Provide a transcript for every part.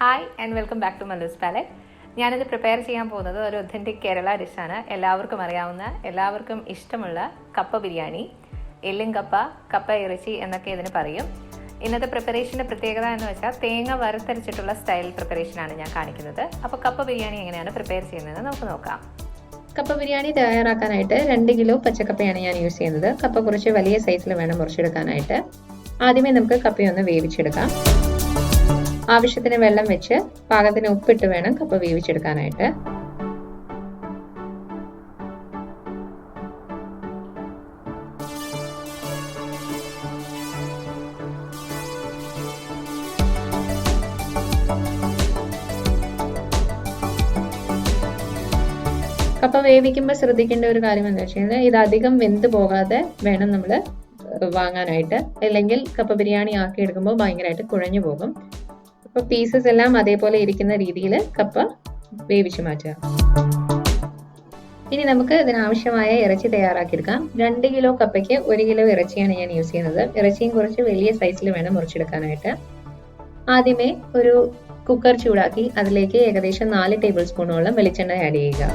Hi and welcome back to Mallus palette. ഞാനിത് prepare ചെയ്യാൻ പോകുന്നത് ഒരു ഒത്തൻറ്റിക് കേരള ഡിഷാണ്. എല്ലാവർക്കും അറിയാവുന്ന, എല്ലാവർക്കും ഇഷ്ടമുള്ള കപ്പ ബിരിയാണി, എല്ലും കപ്പ, കപ്പ ഇറച്ചി എന്നൊക്കെ ഇതിന് പറയും. ഇന്നത്തെ പ്രിപ്പറേഷൻ്റെ പ്രത്യേകത എന്ന് വെച്ചാൽ തേങ്ങ വറുത്തരച്ചിട്ടുള്ള സ്റ്റൈൽ പ്രിപ്പറേഷനാണ് ഞാൻ കാണിക്കുന്നത്. അപ്പോൾ കപ്പ ബിരിയാണി എങ്ങനെയാണ് പ്രിപ്പയർ ചെയ്യുന്നതെന്ന് നമുക്ക് നോക്കാം. കപ്പ ബിരിയാണി തയ്യാറാക്കാനായിട്ട് 2 കിലോ പച്ചക്കപ്പയാണ് ഞാൻ യൂസ് ചെയ്യുന്നത്. കപ്പ കുറച്ച് വലിയ സൈസിൽ വേണം മുറിച്ചെടുക്കാനായിട്ട്. ആദ്യമേ നമുക്ക് കപ്പയൊന്ന് വേവിച്ചെടുക്കാം. ആവശ്യത്തിന് വെള്ളം വെച്ച് പാകത്തിന് ഉപ്പിട്ട് വേണം കപ്പ വേവിച്ചെടുക്കാനായിട്ട്. കപ്പ വേവിക്കുമ്പോൾ ശ്രദ്ധിക്കേണ്ട ഒരു കാര്യം എന്ന് വെച്ച് കഴിഞ്ഞാൽ ഇത് അധികം വെന്ത് പോകാതെ വേണം നമ്മൾ വാങ്ങാനായിട്ട്. അല്ലെങ്കിൽ കപ്പ ബിരിയാണി ആക്കി എടുക്കുമ്പോൾ ഭയങ്കരമായിട്ട് കുഴഞ്ഞു പോകും. അപ്പോൾ പീസസ് എല്ലാം അതേപോലെ ഇരിക്കുന്ന രീതിയിൽ കപ്പ വേവിച്ച് മാറ്റുക. ഇനി നമുക്ക് ഇതിനാവശ്യമായ ഇറച്ചി തയ്യാറാക്കിയെടുക്കാം. 2 കിലോ കപ്പയ്ക്ക് 1 കിലോ ഇറച്ചിയാണ് ഞാൻ യൂസ് ചെയ്യുന്നത്. ഇറച്ചിയും കുറച്ച് വലിയ സൈസിൽ വേണം മുറിച്ചെടുക്കാനായിട്ട്. ആദ്യമേ ഒരു കുക്കർ ചൂടാക്കി അതിലേക്ക് ഏകദേശം 4 ടേബിൾ സ്പൂണോളം വെളിച്ചെണ്ണ ആഡ് ചെയ്യുക.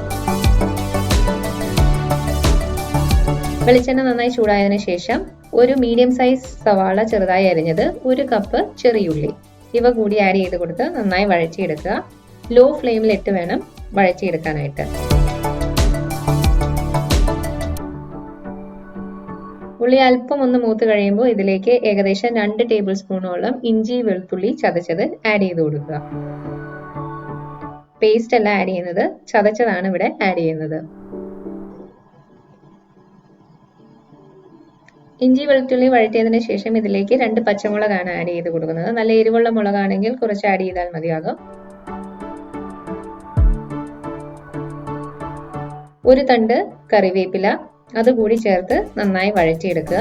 വെളിച്ചെണ്ണ നന്നായി ചൂടായതിനു ശേഷം ഒരു മീഡിയം സൈസ് സവാള ചെറുതായി അരിഞ്ഞത്, 1 കപ്പ് ചെറിയുള്ളി ഇവ കൂടി ആഡ് ചെയ്ത് കൊടുത്ത് നന്നായി വഴറ്റിയെടുക്കുക. ലോ ഫ്ലെയിമിൽ ഇട്ട് വേണം വഴറ്റിയെടുക്കാനായിട്ട്. ഉള്ളി അല്പം ഒന്ന് മൂത്ത് കഴിയുമ്പോൾ ഇതിലേക്ക് ഏകദേശം 2 ടേബിൾ സ്പൂണോളം ഇഞ്ചി വെളുത്തുള്ളി ചതച്ചത് ആഡ് ചെയ്ത് കൊടുക്കുക. പേസ്റ്റ് അല്ല ആഡ് ചെയ്യുന്നത്, ചതച്ചതാണ് ഇവിടെ ആഡ് ചെയ്യുന്നത്. ഇഞ്ചി വെളുത്തുള്ളി വഴറ്റിയതിനു ശേഷം ഇതിലേക്ക് 2 പച്ചമുളകാണ് ആഡ് ചെയ്ത് കൊടുക്കുന്നത്. നല്ല എരിവുള്ള മുളകാണെങ്കിൽ കുറച്ച് ആഡ് ചെയ്താൽ മതിയാകും. 1 തണ്ട് കറിവേപ്പില അതുകൂടി ചേർത്ത് നന്നായി വഴറ്റിയെടുക്കുക.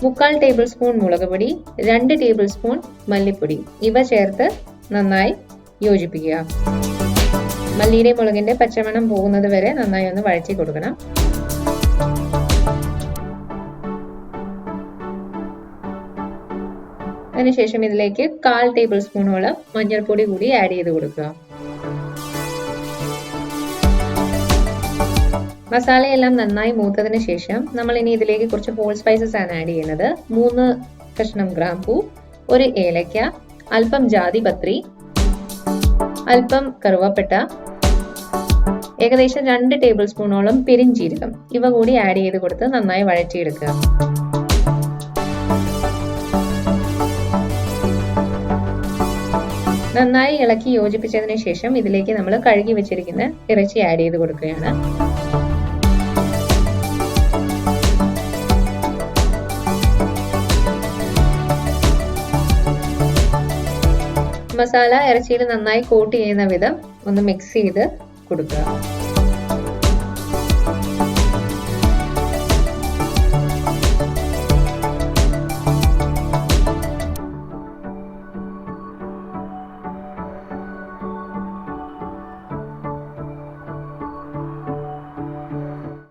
മുക്കാൽ ടേബിൾ സ്പൂൺ മുളക് പൊടി, 2 ടേബിൾ സ്പൂൺ മല്ലിപ്പൊടി ഇവ ചേർത്ത് നന്നായി യോജിപ്പിക്കുക. മല്ലിയുടെ മുളകിന്റെ പച്ചമണം പോകുന്നത് വരെ നന്നായി ഒന്ന് വഴറ്റി കൊടുക്കണം. അതിനുശേഷം ഇതിലേക്ക് 1/4 ടേബിൾ സ്പൂണോളം മഞ്ഞൾപ്പൊടി കൂടി ആഡ് ചെയ്ത് കൊടുക്കുക. മസാലയെല്ലാം നന്നായി മൂത്തതിന് ശേഷം നമ്മൾ ഇനി ഇതിലേക്ക് കുറച്ച് ഹോൾ സ്പൈസസ് ആണ് ആഡ് ചെയ്യുന്നത്. 3 കഷ്ണം ഗ്രാമ്പൂ, 1 ഏലക്ക, അല്പം ജാതിപത്രി, അല്പം കറുവപ്പട്ട, ഏകദേശം 2 ടേബിൾ സ്പൂണോളം പെരിഞ്ജീരകം ഇവ കൂടി ആഡ് ചെയ്ത് കൊടുത്ത് നന്നായി വഴറ്റിയെടുക്കുക. നന്നായി ഇളക്കി യോജിപ്പിച്ചതിന് ശേഷം ഇതിലേക്ക് നമ്മൾ കഴുകി വെച്ചിരിക്കുന്ന ഇറച്ചി ആഡ് ചെയ്ത് കൊടുക്കുകയാണ്. മസാല ഇറച്ചിയിൽ നന്നായി കോട്ട് ചെയ്യുന്ന വിധം ഒന്ന് മിക്സ് ചെയ്ത് കൊടുക്കുക.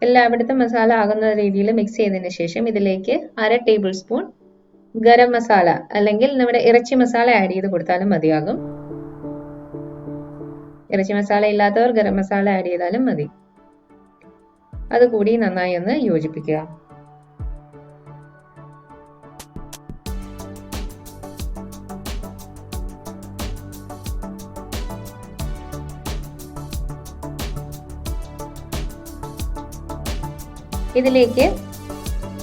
എല്ലായിടത്തും മസാല ആകുന്ന രീതിയിൽ മിക്സ് ചെയ്തതിന് ശേഷം ഇതിലേക്ക് 1/2 ടേബിൾ സ്പൂൺ ഗരം മസാല അല്ലെങ്കിൽ നമ്മുടെ ഇറച്ചി മസാല ആഡ് ചെയ്ത് കൊടുത്താലും മതിയാകും. ഇറച്ചി മസാല ഇല്ലാത്തവർ ഗരം മസാല ആഡ് ചെയ്താലും മതി. അതുകൂടി നന്നായി ഒന്ന് യോജിപ്പിക്കുക. ഇതിലേക്ക്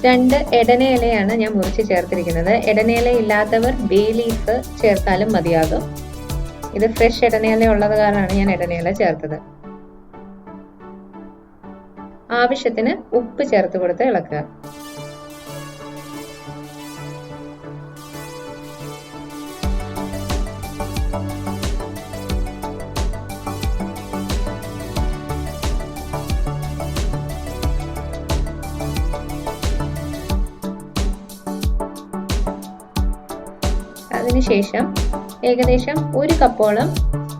2 എടനയിലയാണ് ഞാൻ മുറിച്ച് ചേർത്തിരിക്കുന്നത്. എടനയില ഇല്ലാത്തവർ ബേ ലീഫ് ചേർത്താലും മതിയാകും. ഇത് ഫ്രഷ് എടനയില ഉള്ളത് കാരണമാണ് ഞാൻ എടനയില ചേർത്തത്. ആവശ്യത്തിന് ഉപ്പ് ചേർത്ത് കൊടുത്ത് ഇളക്കുക. അതിനുശേഷം ഏകദേശം 1 കപ്പോളം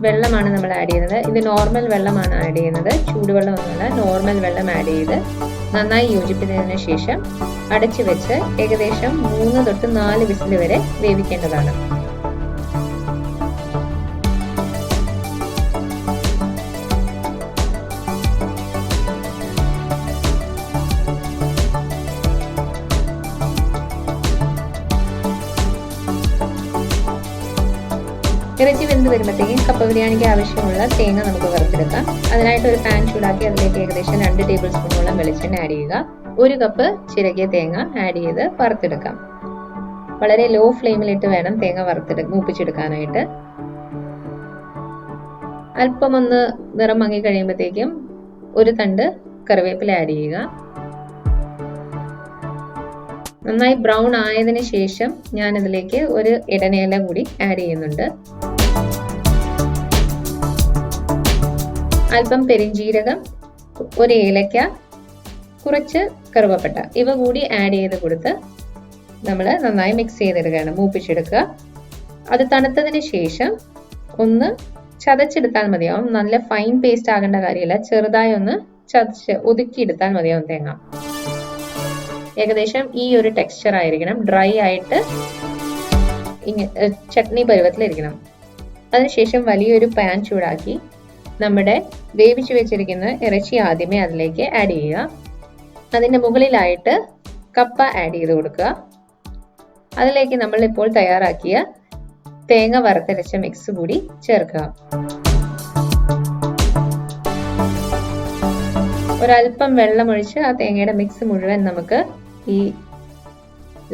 വെള്ളമാണ് നമ്മൾ ആഡ് ചെയ്യുന്നത്. ഇത് നോർമൽ വെള്ളമാണ് ആഡ് ചെയ്യുന്നത്, ചൂടുവെള്ളം ഒന്നുമല്ല, നോർമൽ വെള്ളം ആഡ് ചെയ്ത് നന്നായി യോജിപ്പിച്ചതിന് ശേഷം അടച്ചു വെച്ച് ഏകദേശം 3 തൊട്ട് 4 വിസിൽ വരെ വേവിക്കേണ്ടതാണ്. ഇറച്ചി വെന്ത് വരുമ്പോഴത്തേക്കും കപ്പ ബിരിയാണിക്ക് ആവശ്യമുള്ള തേങ്ങ നമുക്ക് വറുത്തെടുക്കാം. അതിനായിട്ട് ഒരു പാൻ ചൂടാക്കി അതിലേക്ക് ഏകദേശം 2 ടേബിൾ സ്പൂണോളം വെളിച്ചെണ്ണ ആഡ് ചെയ്യുക. 1 കപ്പ് ചിരകിയ തേങ്ങ ആഡ് ചെയ്ത് വറുത്തെടുക്കാം. വളരെ ലോ ഫ്ലെയിമിലിട്ട് വേണം തേങ്ങ മൂപ്പിച്ചെടുക്കാനായിട്ട്. അല്പം ഒന്ന് നിറം മങ്ങി കഴിയുമ്പോഴത്തേക്കും 1 തണ്ട് കറിവേപ്പില ആഡ് ചെയ്യുക. നന്നായി ബ്രൗൺ ആയതിനു ശേഷം ഞാൻ ഇതിലേക്ക് ഒരു ഇടനേല കൂടി ആഡ് ചെയ്യുന്നുണ്ട്. അല്പം പെരിഞ്ജീരകം, 1 ഏലക്ക, കുറച്ച് കറുവപ്പട്ട ഇവ കൂടി ആഡ് ചെയ്ത് കൊടുത്ത് നമ്മൾ നന്നായി മിക്സ് ചെയ്തെടുക്കുകയാണ്, മൂപ്പിച്ചെടുക്കുക. അത് തണുത്തതിന് ശേഷം ഒന്ന് ചതച്ചെടുത്താൽ മതിയാവും. നല്ല ഫൈൻ പേസ്റ്റ് ആകേണ്ട കാര്യമില്ല, ചെറുതായി ഒന്ന് ചതച്ച് ഒതുക്കിയെടുത്താൽ മതിയാവും തേങ്ങ. ഏകദേശം ഈ ഒരു ടെക്സ്ചർ ആയിരിക്കണം, ഡ്രൈ ആയിട്ട് ചട്നി പരുവത്തിലിരിക്കണം. അതിനുശേഷം വലിയൊരു പാൻ ചൂടാക്കി നമ്മുടെ വേവിച്ചു വെച്ചിരിക്കുന്ന ഇറച്ചി ആദ്യമേ അതിലേക്ക് ആഡ് ചെയ്യുക. അതിൻ്റെ മുകളിലായിട്ട് കപ്പ ആഡ് ചെയ്ത് കൊടുക്കുക. അതിലേക്ക് നമ്മൾ ഇപ്പോൾ തയ്യാറാക്കിയ തേങ്ങ വറുത്തരച്ച മിക്സ് കൂടി ചേർക്കുക. ഒരല്പം വെള്ളമൊഴിച്ച് ആ തേങ്ങയുടെ മിക്സ് മുഴുവൻ നമുക്ക് ഈ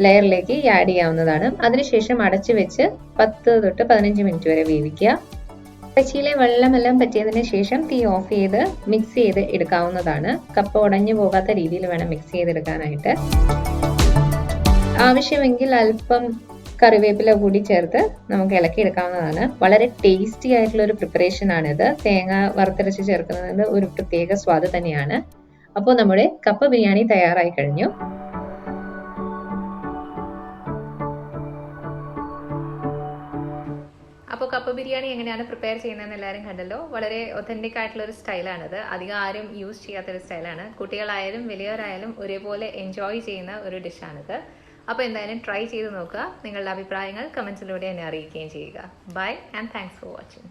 ലെയറിലേക്ക് ആഡ് ചെയ്യാവുന്നതാണ്. അതിനുശേഷം അടച്ചു വെച്ച് 10 തൊട്ട് 15 മിനിറ്റ് വരെ വേവിക്കുക. ഇറച്ചിയിലെ വെള്ളമെല്ലാം പറ്റിയതിന് ശേഷം തീ ഓഫ് ചെയ്ത് മിക്സ് ചെയ്ത് എടുക്കാവുന്നതാണ്. കപ്പ ഉടഞ്ഞു പോകാത്ത രീതിയിൽ വേണം മിക്സ് ചെയ്തെടുക്കാനായിട്ട്. ആവശ്യമെങ്കിൽ അല്പം കറിവേപ്പില കൂടി ചേർത്ത് നമുക്ക് ഇളക്കി എടുക്കാവുന്നതാണ്. വളരെ ടേസ്റ്റി ആയിട്ടുള്ള ഒരു പ്രിപ്പറേഷൻ ആണിത്. തേങ്ങ വറുത്തരച്ച് ചേർക്കുന്നത് ഒരു പ്രത്യേക സ്വാദ് തന്നെയാണ്. അപ്പോൾ നമ്മുടെ കപ്പ ബിരിയാണി തയ്യാറായി കഴിഞ്ഞു. അപ്പോൾ കപ്പ ബിരിയാണി എങ്ങനെയാണ് പ്രിപ്പയർ ചെയ്യുന്നതെന്ന് എല്ലാവരും കണ്ടല്ലോ. വളരെ ഒത്തൻറ്റിക് ആയിട്ടുള്ള ഒരു സ്റ്റൈലാണിത്. അധികം ആരും യൂസ് ചെയ്യാത്തൊരു സ്റ്റൈലാണ്. കുട്ടികളായാലും വലിയവരായാലും ഒരേപോലെ എൻജോയ് ചെയ്യുന്ന ഒരു ഡിഷാണിത്. അപ്പോൾ എന്തായാലും ട്രൈ ചെയ്ത് നോക്കുക. നിങ്ങളുടെ അഭിപ്രായങ്ങൾ കമൻസിലൂടെ എന്നെ അറിയിക്കുകയും ചെയ്യുക. Bye and thanks for watching.